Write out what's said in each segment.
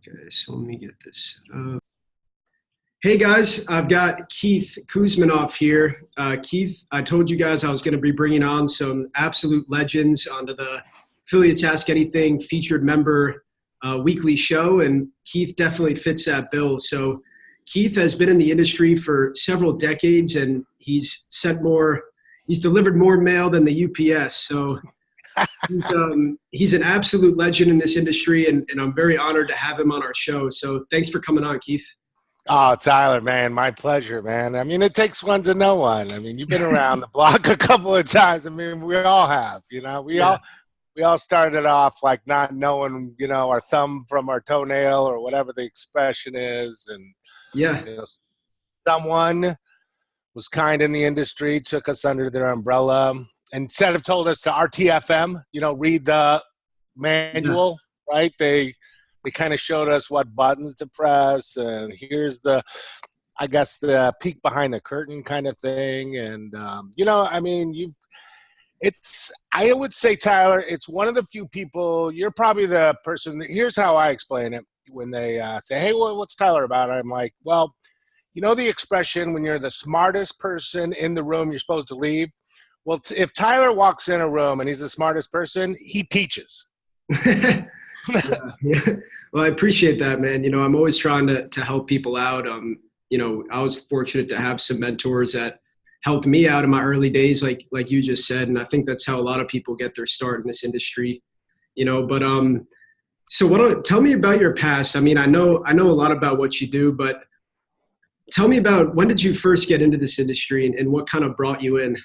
Okay, so let me get this set up. Hey guys, I've got Keith Kouzmanoff here. Keith, I told you guys I was going to be bringing on some absolute legends onto the Affiliates Ask Anything featured member weekly show, and Keith definitely fits that bill. So, Keith has been in the industry for several decades, and he's delivered more mail than the UPS. So, he's an absolute legend in this industry, and I'm very honored to have him on our show. So, thanks for coming on, Keith. Oh, Tyler, man, my pleasure, man. I mean, it takes one to know one. I mean, you've been around the block a couple of times. I mean, we all have, Yeah. We all started off like not knowing, our thumb from our toenail or whatever the expression is. And, Yeah. you know, someone was kind in the industry, took us under their umbrella, and instead of told us to RTFM, read the Yeah. manual, right? They kind of showed us what buttons to press, and here's I guess, the peek behind the curtain kind of thing. And, I mean, I would say, Tyler, it's one of the few people, you're probably the person, here's how I explain it when they say, hey, what's Tyler about? I'm like, well, the expression when you're the smartest person in the room, you're supposed to leave. Well, if Tyler walks in a room and he's the smartest person, he teaches. Yeah, yeah. Well, I appreciate that, man. I'm always trying to help people out. I was fortunate to have some mentors that helped me out in my early days, like you just said, and I think that's how a lot of people get their start in this industry. But so tell me about your past. I mean, I know a lot about what you do, but tell me about when did you first get into this industry and what kind of brought you in?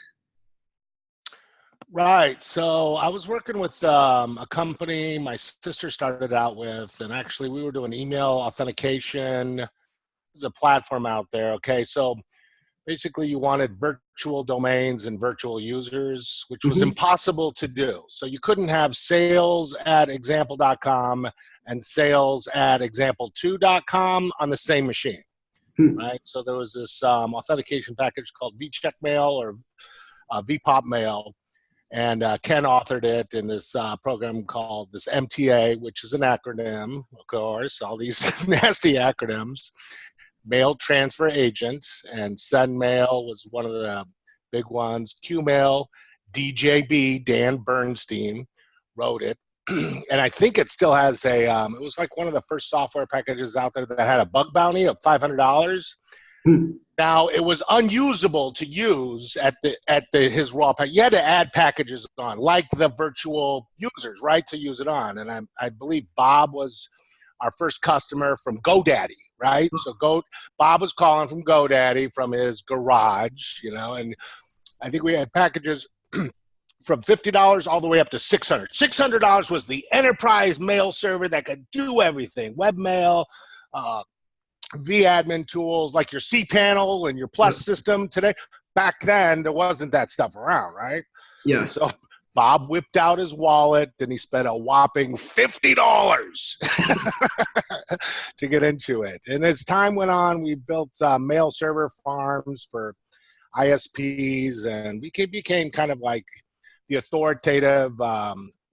Right. So I was working with a company my sister started out with, and actually we were doing email authentication. There's a platform out there. Okay. So basically you wanted virtual domains and virtual users, which was Hmm. impossible to do. So you couldn't have sales at example.com and sales at example2.com on the same machine. Right. So there was this authentication package called VCheck Mail or VPOP Mail. And Ken authored it in this program called this MTA, which is an acronym, of course, all these nasty acronyms. Mail Transfer Agent, and SendMail was one of the big ones. QMail, DJB, Dan Bernstein wrote it. And I think it still has it was like one of the first software packages out there that had a bug bounty of $500. Now it was unusable to use at his raw pack. You had to add packages on, like the virtual users, right, to use it on. And I believe Bob was our first customer from GoDaddy, right? So Bob was calling from GoDaddy from his garage, and I think we had packages from $50 all the way up to $600. $600 was the enterprise mail server that could do everything: webmail, vAdmin tools like your cPanel and your Plus system today. Back then, there wasn't that stuff around, right? Yeah. So Bob whipped out his wallet and he spent a whopping $50 to get into it. And as time went on, we built mail server farms for ISPs, and we became kind of like the authoritative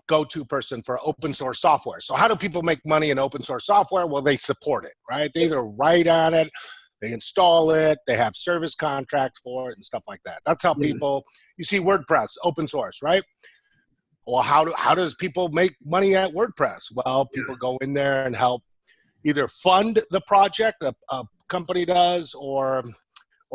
go-to person for open source software. So how do people make money in open source software? Well, they support it, right? They either write on it, they install it, they have service contracts for it and stuff like that. That's how people, you see WordPress, open source, right? Well, how does people make money at WordPress? Well, people go in there and help either fund the project, a company does, or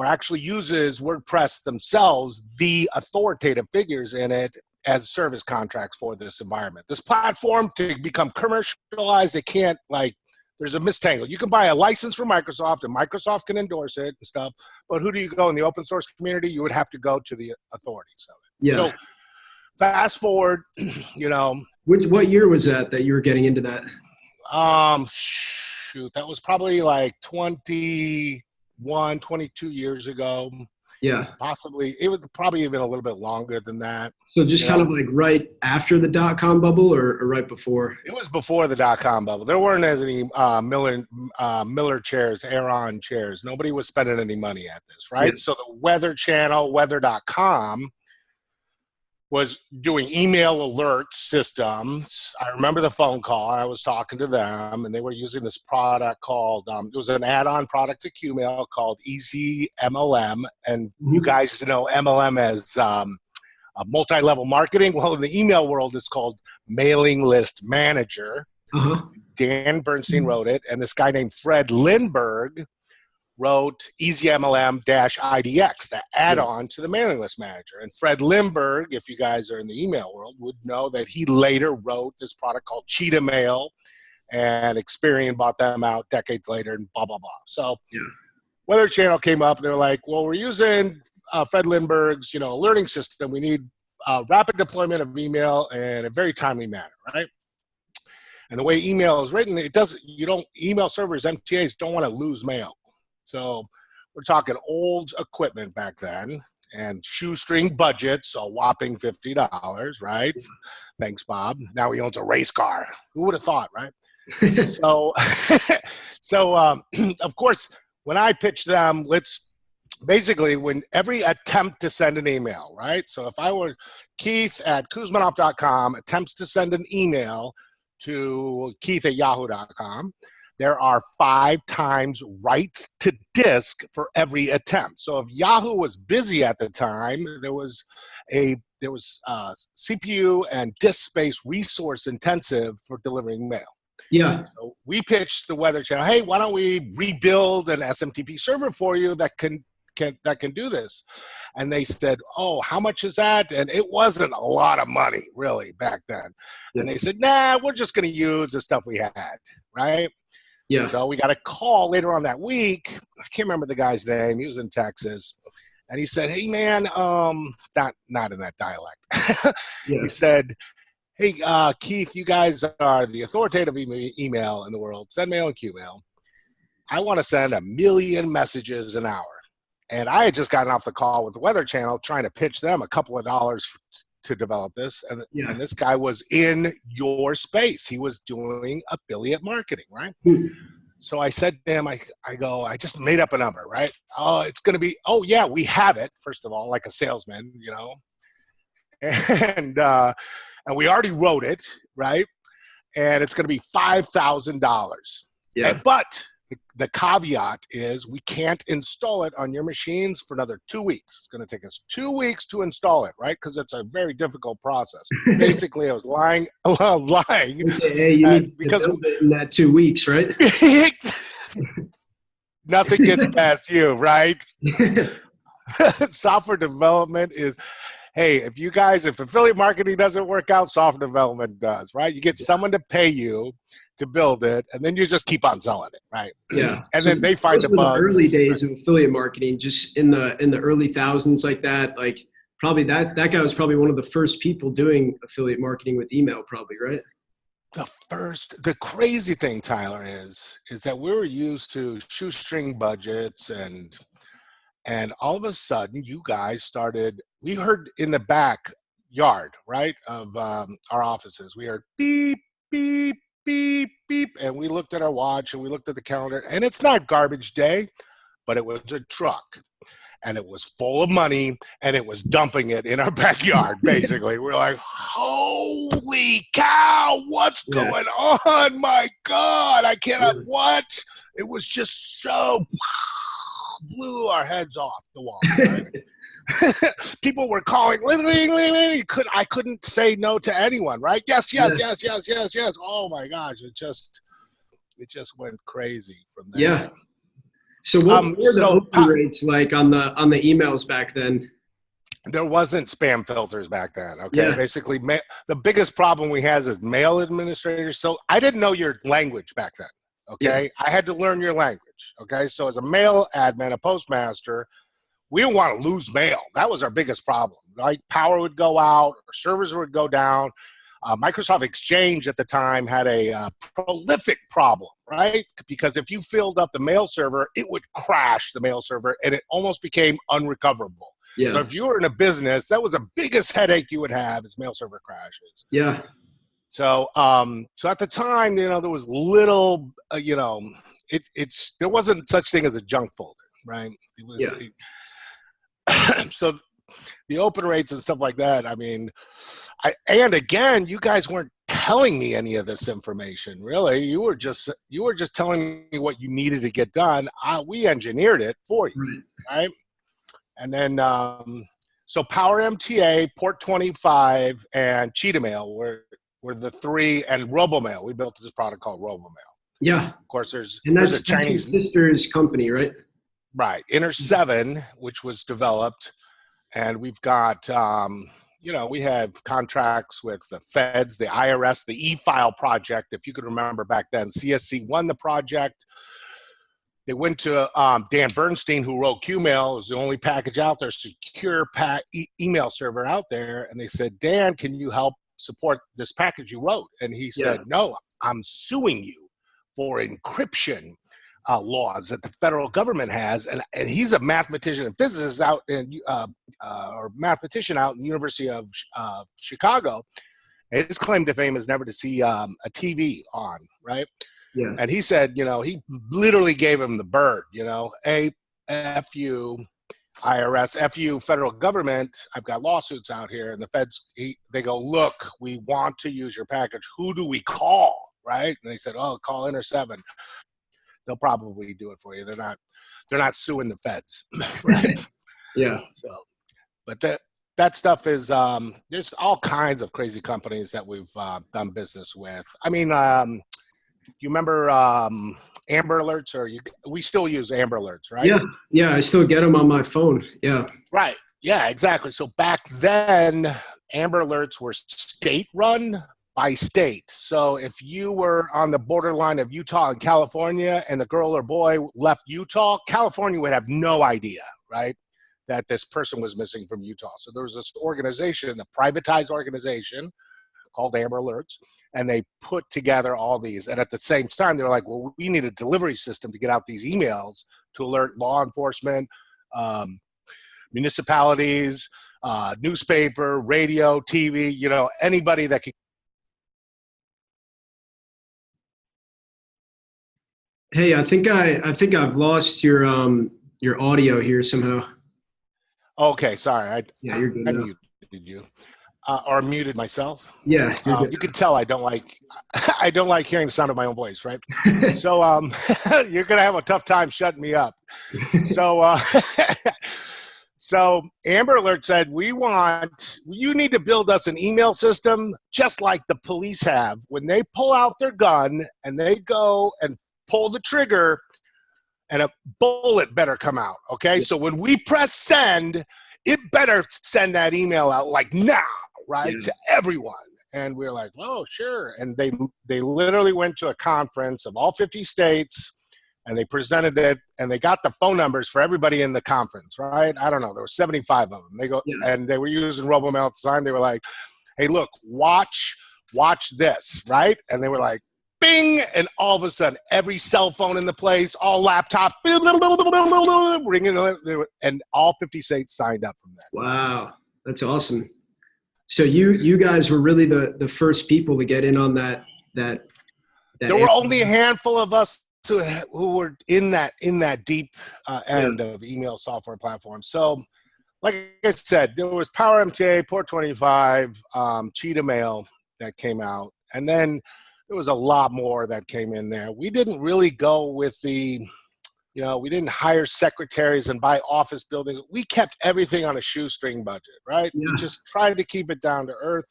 actually uses WordPress themselves, the authoritative figures in it, as service contracts for this environment. This platform, to become commercialized, it can't, there's a mistangle. You can buy a license from Microsoft and Microsoft can endorse it and stuff, but who do you go in the open source community? You would have to go to the authorities of it. Yeah. So fast forward, What year was that you were getting into that? That was probably like 21, 22 years ago. Yeah. Possibly, it was probably even a little bit longer than that. So just kind of like right after the dot-com bubble or right before? It was before the dot-com bubble. There weren't any Miller chairs, Aeron chairs. Nobody was spending any money at this, right? Yeah. So the Weather Channel, weather.com, was doing email alert systems. I remember the phone call. I was talking to them, and they were using this product called, it was an add-on product to QMail called Easy MLM. And you guys know MLM as a multi-level marketing. Well, in the email world, it's called Mailing List Manager. Dan Bernstein wrote it, and this guy named Fred Lindbergh wrote Easy MLM-IDX, the add-on to the Mailing List Manager. And Fred Lindbergh, if you guys are in the email world, would know that he later wrote this product called Cheetah Mail, and Experian bought them out decades later, and blah, blah, blah. So Weather Channel came up, and they were like, well, we're using Fred Lindbergh's, alerting system. We need rapid deployment of email in a very timely manner, right? And the way email is written, email servers, MTAs don't want to lose mail. So we're talking old equipment back then and shoestring budgets, a whopping $50, right? Thanks, Bob. Now he owns a race car. Who would have thought, right? So of course, when I pitched them, when every attempt to send an email, right? So if I were Keith at Kouzmanoff.com attempts to send an email to Keith at Yahoo.com, there are 5 times writes to disk for every attempt. So if Yahoo was busy at the time, there was CPU and disk space resource intensive for delivering mail. Yeah. So we pitched the Weather Channel, hey, why don't we rebuild an SMTP server for you that can do this? And they said, oh, how much is that? And it wasn't a lot of money, really, back then. And they said, nah, we're just going to use the stuff we had, right? Yeah. So we got a call later on that week. I can't remember the guy's name. He was in Texas. And he said, hey, man, not in that dialect. He said, hey, Keith, you guys are the authoritative email in the world. Send mail and QMail. I want to send 1 million messages an hour. And I had just gotten off the call with the Weather Channel trying to pitch them a couple of dollars to develop this. And this guy was in your space. He was doing affiliate marketing, right? So I said to him, I just made up a number, right? Oh, it's going to be, oh, yeah, we have it, first of all, like a salesman, And we already wrote it, right? And it's going to be $5,000. Yeah. But the caveat is we can't install it on your machines for another 2 weeks. It's going to take us 2 weeks to install it, right? Because it's a very difficult process. Basically, I was lying. Hey, you need to build it in that 2 weeks, right? Nothing gets past you, right? Software development is, hey, if affiliate marketing doesn't work out, software development does, right? You get someone to pay you to build it, and then you just keep on selling it, right? Yeah. And then they find the bugs. The early days of affiliate marketing, just in the early thousands like that, like probably that guy was probably one of the first people doing affiliate marketing with email, probably, right? The crazy thing, Tyler, is that we were used to shoestring budgets and all of a sudden you guys started, we heard in the backyard, right, of our offices, we heard beep, beep, beep, beep, and we looked at our watch and we looked at the calendar, and it's not garbage day, but it was a truck, and it was full of money, and it was dumping it in our backyard, basically. We're like, holy cow, what's going on? My God, I cannot, what? It was just so, blew our heads off the wall, right? People were calling. I couldn't say no to anyone, right? Yes. Oh my gosh, it just went crazy from there. Yeah. So what were the open rates like on the emails back then? There wasn't spam filters back then. Okay, basically, the biggest problem we had is mail administrators. So I didn't know your language back then. Okay, I had to learn your language. Okay, so as a mail admin, a postmaster, we didn't want to lose mail. That was our biggest problem. Like power would go out, or servers would go down. Microsoft Exchange at the time had a prolific problem, right? Because if you filled up the mail server, it would crash the mail server, and it almost became unrecoverable. Yeah. So if you were in a business, that was the biggest headache you would have is mail server crashes. Yeah. So so at the time, there was little, there wasn't such thing as a junk folder, right? It was, so the open rates and stuff like that. I mean, and again, you guys weren't telling me any of this information, really. You were just telling me what you needed to get done. We engineered it for you, right? And then, so Power MTA, Port 25, and Cheetah Mail were the three, and RoboMail. We built this product called RoboMail. Yeah. Of course, there's that's a Chinese your sister's company, right? Right. Inter 7, which was developed, and we've got, we have contracts with the feds, the IRS, the e-file project. If you could remember back then, CSC won the project. They went to Dan Bernstein, who wrote QMail. It was the only package out there, secure email server out there. And they said, Dan, can you help support this package you wrote? And he said, no, I'm suing you for encryption laws that the federal government has. And he's a mathematician and physicist out in, or mathematician out in the University of Chicago. And his claim to fame is never to see a TV on, right? Yeah. And he said, he literally gave him the bird, F you IRS, F you federal government. I've got lawsuits out here. And the feds, they go, look, we want to use your package. Who do we call? Right. And they said, oh, call Inter 7. They'll probably do it for you. They're not suing the feds. Right. Yeah. So, but that stuff is, there's all kinds of crazy companies that we've done business with. I mean, you remember Amber Alerts, or we still use Amber Alerts, right? Yeah, I still get them on my phone. Yeah. Right. Yeah, exactly. So back then, Amber Alerts were state-run by state. So if you were on the borderline of Utah and California, and the girl or boy left Utah, California would have no idea, right, that this person was missing from Utah. So there was this organization, a privatized organization, called Amber Alerts, and they put together all these. And at the same time, they were like, well, we need a delivery system to get out these emails to alert law enforcement, municipalities, newspaper, radio, TV, anybody that can. Hey, I think I've lost your audio here somehow. Okay, sorry. Yeah, you're good I now. muted you. Or muted myself. Yeah, you can tell I don't like hearing the sound of my own voice, right? So you're gonna have a tough time shutting me up. So so Amber Alert said, you need to build us an email system just like the police have. When they pull out their gun and they go and pull the trigger, and a bullet better come out. Okay, so when we press send, it better send that email out like now. Right, to everyone. And we were like, oh, sure. And they literally went to a conference of all 50 states, and they presented it, and they got the phone numbers for everybody in the conference, right? I don't know. There were 75 of them. They go, and they were using RoboMail at the time. They were like, hey, look, watch this, right? And they were like, bing, and all of a sudden, every cell phone in the place, all laptops, ringing, and all 50 states signed up from that. Wow, that's awesome. So you guys were really the first people to get in on that. There were only a handful of us who were in that deep end of email software platforms. So, like I said, there was Power MTA, Port 25, Cheetah Mail that came out, and then there was a lot more that came in there. We didn't really go with we didn't hire secretaries and buy office buildings. We kept everything on a shoestring budget, right? Yeah. We just tried to keep it down to earth.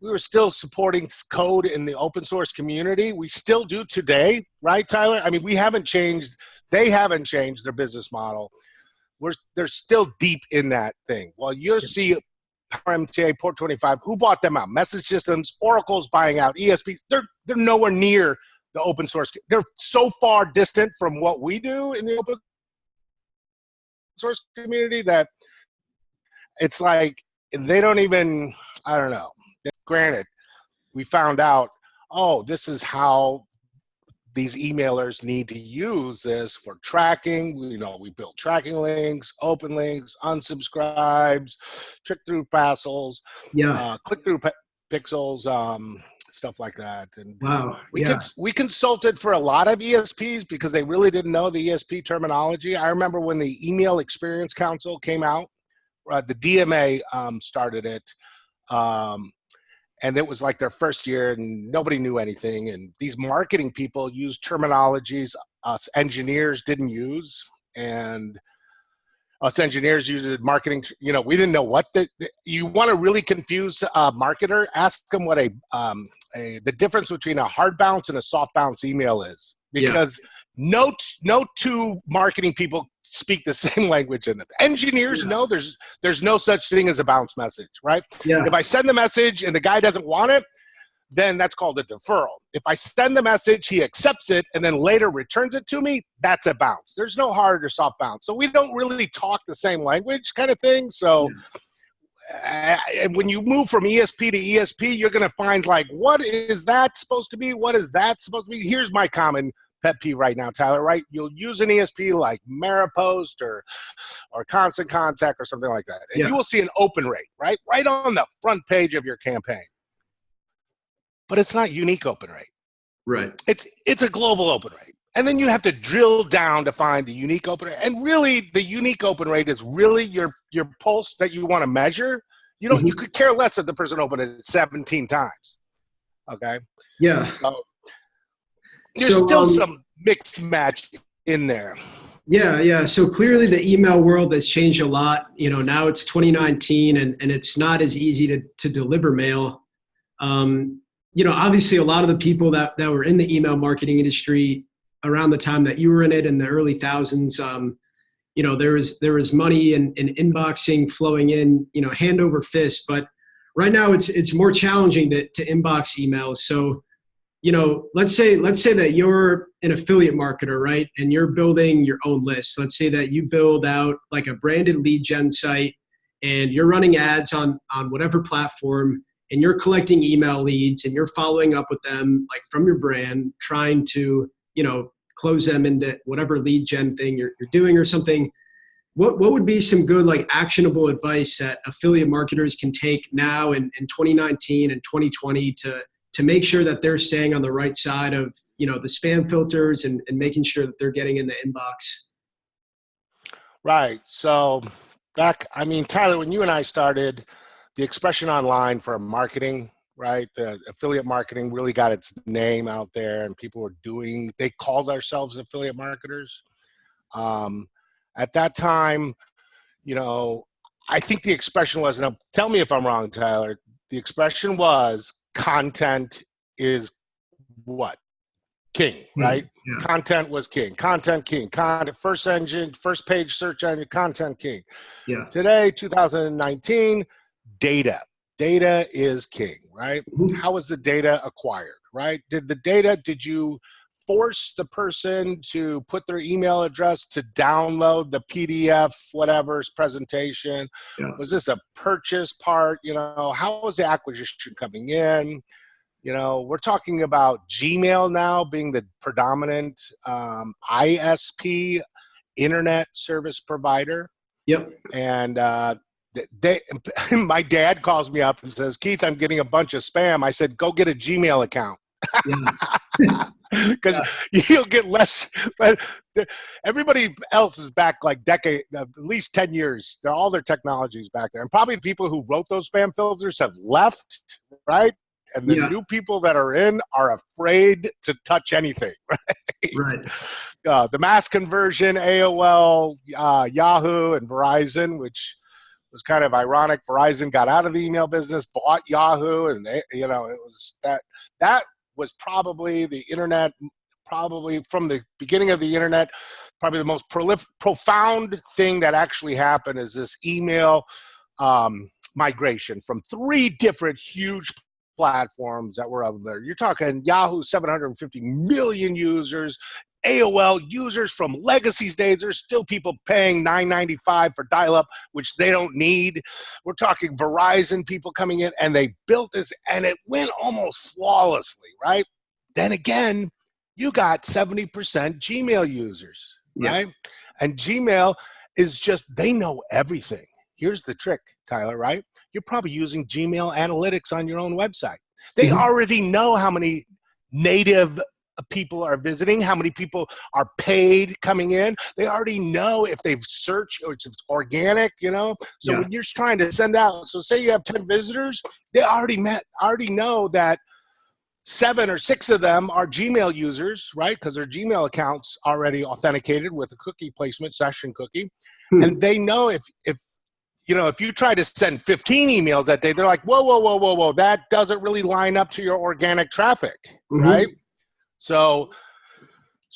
We were still supporting code in the open source community. We still do today, right, Tyler? I mean, we haven't changed. They haven't changed their business model. They're still deep in that thing. Well, you'll see Power MTA, Port 25, who bought them out? Message Systems, Oracle's buying out, ESPs. They're nowhere near the open source. They're so far distant from what we do in the open source community that it's like they don't even, I don't know. Granted, we found out, oh, this is how these emailers need to use this for tracking. We built tracking links, open links, unsubscribes, click-through parcels, click-through pixels, stuff like that. And wow, we consulted for a lot of ESPs because they really didn't know the ESP terminology. I remember when the Email Experience Council came out the DMA started it. And it was like their first year and nobody knew anything. And these marketing people used terminologies us engineers didn't use. And us engineers used marketing, we didn't know what you want to really confuse a marketer, ask them what the difference between a hard bounce and a soft bounce email is. Because no two marketing people speak the same language in it. Engineers know there's no such thing as a bounce message, right? Yeah. If I send the message and the guy doesn't want it, then that's called a deferral. If I send the message, he accepts it, and then later returns it to me, that's a bounce. There's no hard or soft bounce. So we don't really talk the same language kind of thing. So when you move from ESP to ESP, you're going to find like, what is that supposed to be? What is that supposed to be? Here's my common pet peeve right now, Tyler, right? You'll use an ESP like Maripost or Constant Contact or something like that. And you will see an open rate, right? Right on the front page of your campaign. But it's not unique open rate. Right. It's a global open rate. And then you have to drill down to find the unique open rate. And really, the unique open rate is really your pulse that you want to measure. You could care less if the person opened it 17 times. Okay? Yeah. So there's still some mixed match in there. Yeah. So clearly the email world has changed a lot. Now it's 2019 and it's not as easy to deliver mail. Obviously a lot of the people that were in the email marketing industry around the time that you were in it in the early thousands, there was money and inboxing flowing in, hand over fist. But right now it's more challenging to inbox emails. So, let's say that you're an affiliate marketer, right? And you're building your own list. Let's say that you build out like a branded lead gen site and you're running ads on whatever platform and you're collecting email leads and you're following up with them like from your brand, trying to, close them into whatever lead gen thing you're doing or something. What would be some good like actionable advice that affiliate marketers can take now in 2019 and 2020 to make sure that they're staying on the right side of, the spam filters and making sure that they're getting in the inbox? Right. So Tyler, when you and I started, the expression online for marketing, right? The affiliate marketing really got its name out there and people were they called ourselves affiliate marketers. At that time, I think the expression was, now tell me if I'm wrong, Tyler, the expression was content is what? King, right? Yeah. Content was king. Content king. Content, first page search engine, content king. Yeah. Today, 2019, data. Data is king, right? Mm-hmm. How was the data acquired, right? Did you force the person to put their email address to download the PDF, whatever's presentation? Yeah. Was this a purchase part? How was the acquisition coming in? We're talking about Gmail now being the predominant ISP, internet service provider. Yep. And my dad calls me up and says, Keith, I'm getting a bunch of spam. I said, go get a Gmail account. Because you'll get less. Everybody else is back like at least 10 years. All their technology is back there. And probably the people who wrote those spam filters have left, right? And the new people that are in are afraid to touch anything, right? The mass conversion, AOL, Yahoo, and Verizon, which was kind of ironic. Verizon got out of the email business, bought Yahoo, and it was that was probably the internet, probably from the beginning of the internet, probably the most profound thing that actually happened is this email migration from 3 different huge platforms that were out there. You're talking Yahoo, 750 million users, AOL users from Legacy's days. There's still people paying $9.95 for dial-up, which they don't need. We're talking Verizon people coming in, and they built this, and it went almost flawlessly, right? Then again, you got 70% Gmail users, right? And Gmail is just, they know everything. Here's the trick, Tyler, right? You're probably using Gmail analytics on your own website. They already know how many native people are visiting, how many people are paid coming in. They already know if they've searched or it's organic, you know. So Yeah. when you're trying to send out, so say you have 10 visitors, they already know that 7 or 6 of them are Gmail users, right? Because their Gmail account's already authenticated with a cookie placement session cookie. And they know if you try to send 15 emails that day, they're like, whoa, that doesn't really line up to your organic traffic, right? So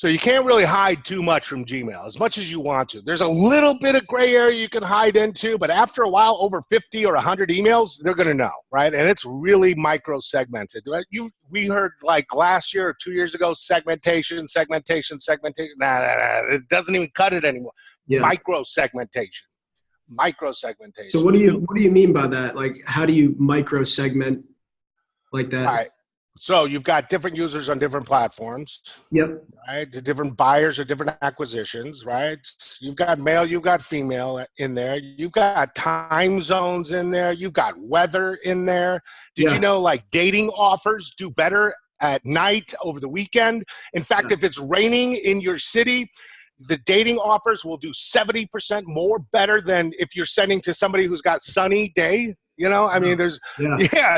you can't really hide too much from Gmail as much as you want to. There's a little bit of gray area you can hide into, but after a while, over 50 or 100 emails, they're going to know, right? And it's really micro-segmented. Right? We heard like last year or 2 years ago, segmentation. Nah, it doesn't even cut it anymore. Yeah. Micro-segmentation. So what do you mean by that? Like, how do you micro segment like that? All right. So you've got different users on different platforms. Yep. Right. The different buyers or different acquisitions, right? You've got male, you've got female in there. You've got time zones in there. You've got weather in there. Did you know like dating offers do better at night over the weekend? In fact, if it's raining in your city, the dating offers will do 70% more better than if you're sending to somebody who's got sunny day. You know, I mean,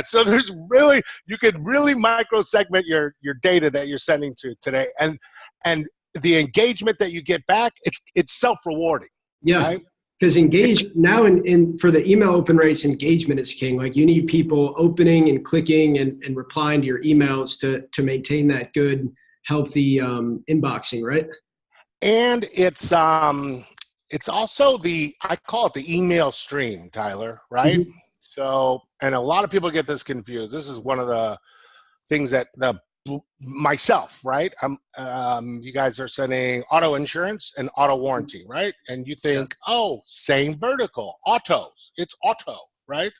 so there's really, you could really micro segment your data that you're sending to today. And the engagement that you get back, it's self-rewarding. Yeah. Right? Because now for the email open rates, engagement is king. Like you need people opening and clicking and replying to your emails to maintain that good, healthy inboxing, right? And it's also I call it the email stream, Tyler, right? Mm-hmm. So, and a lot of people get this confused. This is one of the things that myself, right? You guys are sending auto insurance and auto warranty, right? And you think, same vertical, autos. It's auto, right?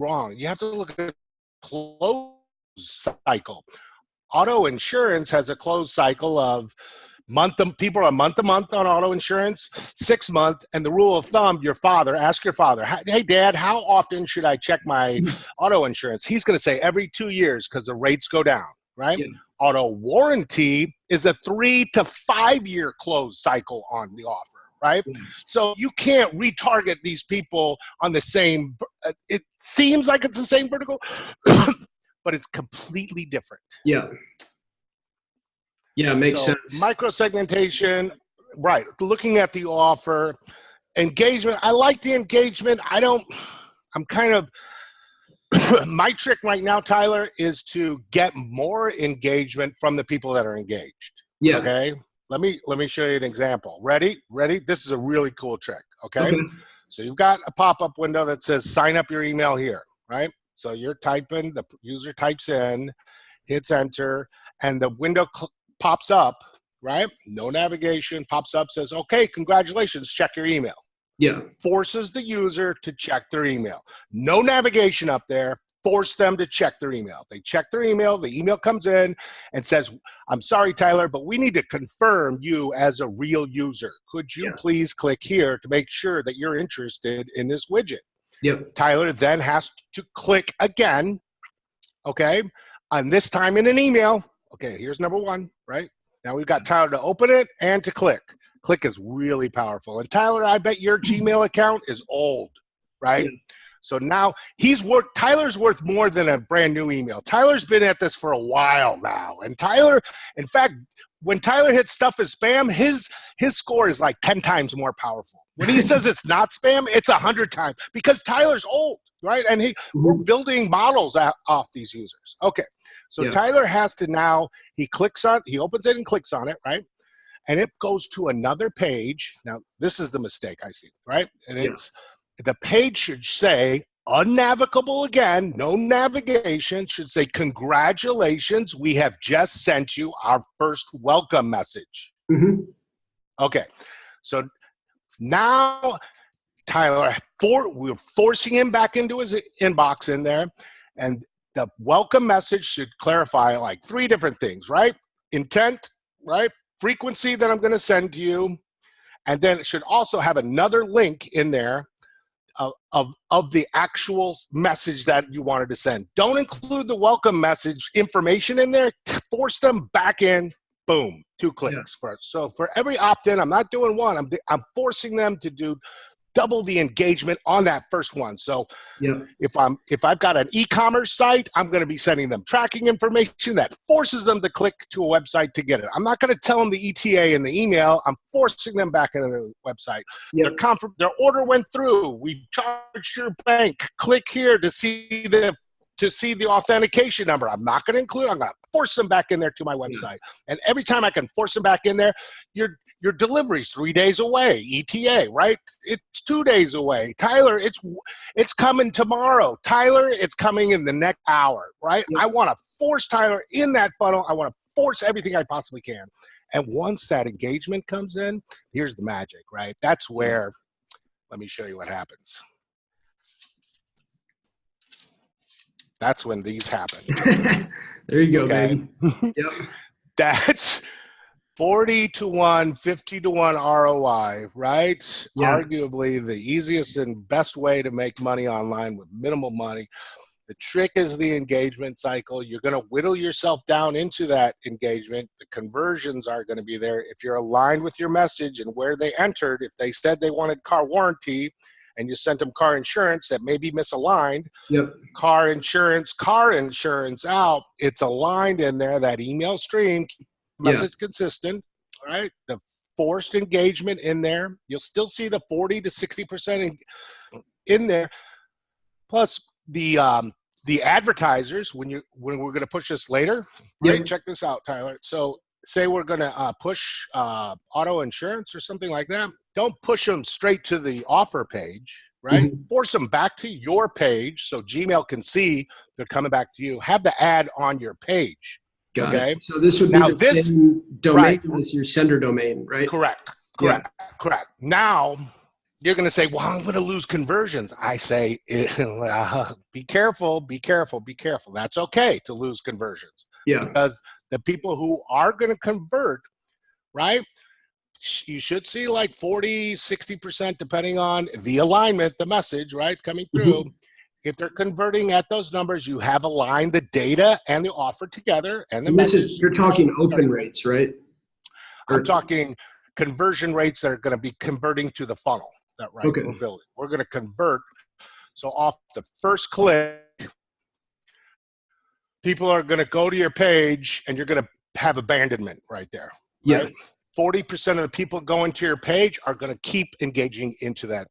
Wrong. You have to look at close cycle. Auto insurance has a closed cycle of people are month to month on auto insurance, 6 month, and the rule of thumb, ask your father, hey dad, how often should I check my auto insurance? He's going to say every 2 years because the rates go down, right? Yeah. Auto warranty is a 3 to 5 year closed cycle on the offer, right? Yeah. So you can't retarget these people on the same, it seems like it's the same vertical, but it's completely different. Yeah. Yeah, makes sense. Micro-segmentation, right. Looking at the offer, engagement. I like the engagement. My trick right now, Tyler, is to get more engagement from the people that are engaged. Yeah. Okay. Let me show you an example. Ready? This is a really cool trick. Okay. So you've got a pop-up window that says sign up your email here, right? So you're typing, the user types in, hits enter, and the window pops up, right? No navigation, pops up, says, okay, congratulations, check your email. Yeah. Forces the user to check their email. No navigation up there, force them to check their email. They check their email, the email comes in and says, I'm sorry, Tyler, but we need to confirm you as a real user. Could you please click here to make sure that you're interested in this widget? Yep. Tyler then has to click again, okay? And this time in an email. Okay, here's number 1, right? Now we've got Tyler to open it and to click. Click is really powerful. And Tyler, I bet your Gmail account is old, right? Yeah. So now Tyler's worth more than a brand new email. Tyler's been at this for a while now. And Tyler, in fact, when Tyler hits stuff as spam, his score is like 10 times more powerful. When he says it's not spam, it's 100 times because Tyler's old, right? And we're building models off these users. Okay, so Tyler has to now, he opens it and clicks on it, right? And it goes to another page. Now, this is the mistake I see, right? And the page should say, unnavigable again, no navigation, should say, congratulations, we have just sent you our first welcome message. Mm-hmm. Okay, so now Tyler, we're forcing him back into his inbox in there, and the welcome message should clarify like 3 different things, right? Intent, right? Frequency that I'm going to send to you, and then it should also have another link in there of the actual message that you wanted to send. Don't include the welcome message information in there. Force them back in. Boom, 2 clicks first. So for every opt-in, I'm not doing one. I'm forcing them to do double the engagement on that first one. So if I've got an e-commerce site, I'm going to be sending them tracking information that forces them to click to a website to get it. I'm not going to tell them the ETA in the email. I'm forcing them back into the website. Their order went through. We charged your bank. Click here to see the authentication number. I'm not going to include. I'm going to force them back in there to my website. And every time I can force them back in there, your delivery's 3 days away. ETA, right? It's 2 days away. Tyler, it's coming tomorrow. Tyler, it's coming in the next hour, right? I want to force Tyler in that funnel. I want to force everything I possibly can. And once that engagement comes in, here's the magic, right? That's where, let me show you what happens. That's when these happen. There you go, baby. Yep. That's 40 to 1, 50 to 1 ROI, right? Yeah. Arguably the easiest and best way to make money online with minimal money. The trick is the engagement cycle. You're going to whittle yourself down into that engagement. The conversions are going to be there. If you're aligned with your message and where they entered, if they said they wanted car warranty and you sent them car insurance that may be misaligned, car insurance out, it's aligned in there, that email stream, message consistent, right? The forced engagement in there. You'll still see the 40 to 60% in there. Plus the advertisers, when we're going to push this later, right? Check this out, Tyler. So say we're going to push auto insurance or something like that. Don't push them straight to the offer page, right? Force them back to your page so Gmail can see they're coming back to you. Have the ad on your page. Got it. So this would be the same domain as your sender domain, right? Correct. Now, you're going to say, well, I'm going to lose conversions. I say, be careful. That's okay to lose conversions. Yeah. Because the people who are going to convert, right, you should see like 40, 60%, depending on the alignment, the message, right, coming through. If they're converting at those numbers, you have aligned the data and the offer together. And the message. You're talking open rates, right? I'm talking conversion rates that are going to be converting to the funnel that we're building. We're going to convert. So off the first click, people are going to go to your page and you're going to have abandonment right there. Right? 40% of the people going to your page are going to keep engaging into that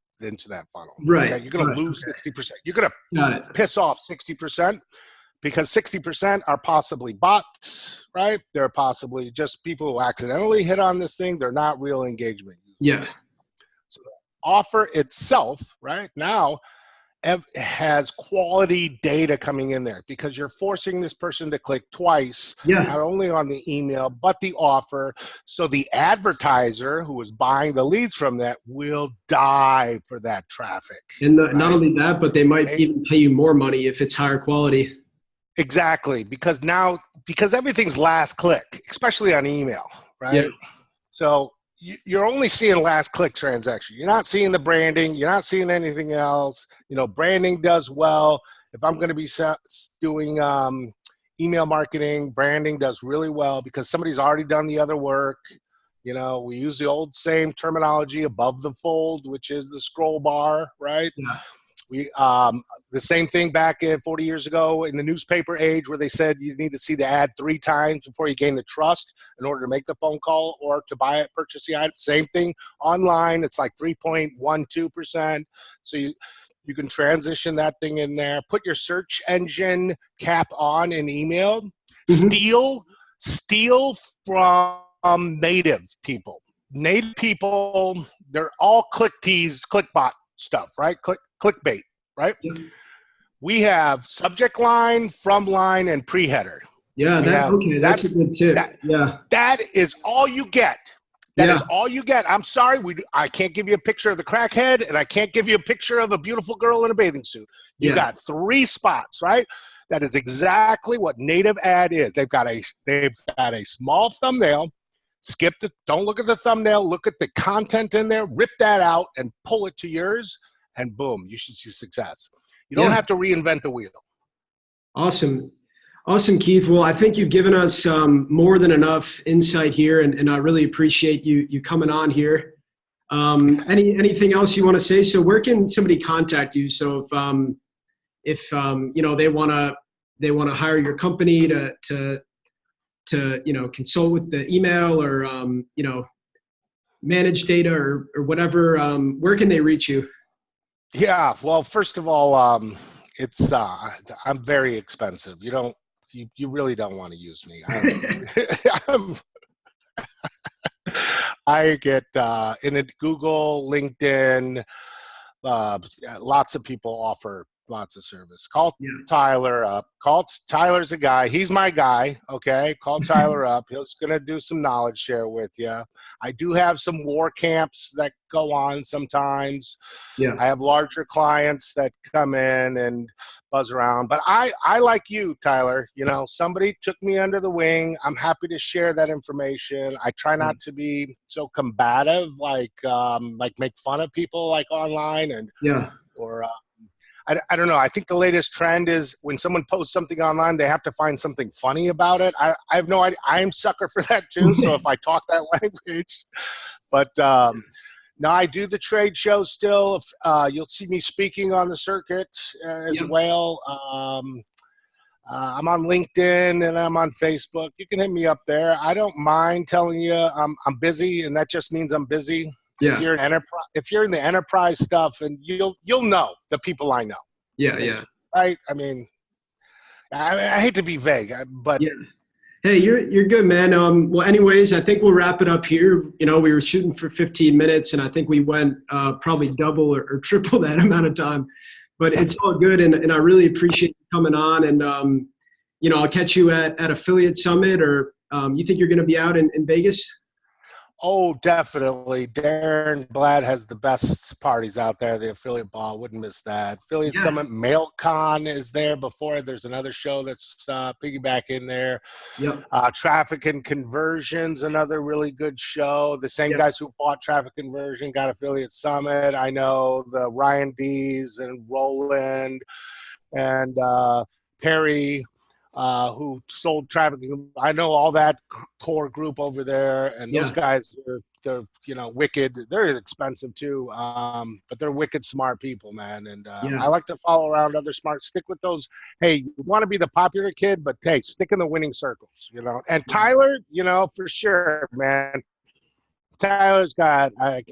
funnel. Right. Okay? You're going to lose 60%. You're going to piss off 60% because 60% are possibly bots, right? They're possibly just people who accidentally hit on this thing. They're not real engagement. Yeah. So the offer itself, right, now has quality data coming in there because you're forcing this person to click twice, not only on the email, but the offer. So the advertiser who is buying the leads from that will die for that traffic. And not only that, but they might even pay you more money if it's higher quality. Exactly. Because everything's last click, especially on email, right? Yeah. So you're only seeing last click transaction. You're not seeing the branding. You're not seeing anything else. Branding does well. If I'm going to be doing email marketing, branding does really well because somebody's already done the other work. We use the old same terminology above the fold, which is the scroll bar, right? Yeah. We the same thing back 40 years ago in the newspaper age where they said you need to see the ad 3 times before you gain the trust in order to make the phone call or to buy it, purchase the item. Same thing online. It's like 3.12%. So you can transition that thing in there. Put your search engine cap on in email. Steal from native people. Native people, they're all clickbot stuff, right? Clickbait, right? Yeah. We have subject line, from line, and pre-header. Yeah, that's a good tip. That is all you get. That is all you get. I'm sorry, I can't give you a picture of the crackhead, and I can't give you a picture of a beautiful girl in a bathing suit. You got 3 spots, right? That is exactly what native ad is. They've got a small thumbnail. Don't look at the thumbnail. Look at the content in there. Rip that out and pull it to yours. and boom, you should see success. You don't have to reinvent the wheel. Awesome. Awesome, Keith. Well, I think you've given us more than enough insight here, and I really appreciate you coming on here. Anything else you want to say? So where can somebody contact you? So if you know, they want to hire your company to you know, consult with the email or you know, manage data or whatever, where can they reach you? Yeah, well, first of all, it's I'm very expensive. You really don't want to use me. I get in it, Google, LinkedIn, lots of people offer lots of service. Call Tyler up. Tyler's a guy. He's my guy. Okay. Call Tyler up. He's going to do some knowledge share with you. I do have some war camps that go on sometimes. Yeah. I have larger clients that come in and buzz around, but I like you, Tyler, you know, somebody took me under the wing. I'm happy to share that information. I try not to be so combative, like make fun of people like online or I don't know. I think the latest trend is when someone posts something online, they have to find something funny about it. I have no idea. I'm sucker for that too. So if I talk that language, but no, I do the trade show still. You'll see me speaking on the circuit as well. I'm on LinkedIn and I'm on Facebook. You can hit me up there. I don't mind telling you I'm busy, and that just means I'm busy. Yeah. If you're in the enterprise stuff, and you'll know the people I know. Yeah, yeah. Right. I mean, I hate to be vague, but hey, you're good, man. Well, anyways, I think we'll wrap it up here. You know, we were shooting for 15 minutes, and I think we went probably double or triple that amount of time. But it's all good, and I really appreciate you coming on. And you know, I'll catch you at Affiliate Summit, or you think you're going to be out in Vegas? Oh, definitely. Darren Blatt has the best parties out there. The Affiliate Ball, wouldn't miss that. Affiliate Summit, MailCon is there before. There's another show that's piggyback in there. Yep. Traffic and Conversions, another really good show. The same guys who bought Traffic Conversion got Affiliate Summit. I know the Ryan D's and Roland and Perry, who sold Traffic. I know all that core group over there, and those guys they're you know, wicked. They're expensive too, but they're wicked smart people, man. And I like to follow around other smart. Stick with those. Hey, you want to be the popular kid, but hey, stick in the winning circles, you know. And Tyler, you know, for sure, man. Tyler's got I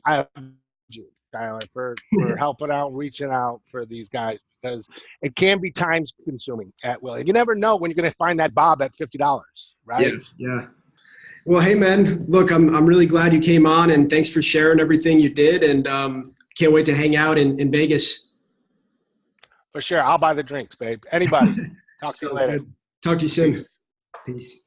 you, Tyler, for helping out, reaching out for these guys, because it can be time consuming at will. And you never know when you're going to find that Bob at $50, right? Yeah. Well, hey, man, look, I'm really glad you came on, and thanks for sharing everything you did. And can't wait to hang out in Vegas. For sure. I'll buy the drinks, babe. Anybody. Talk to you later. Talk to you soon. Peace.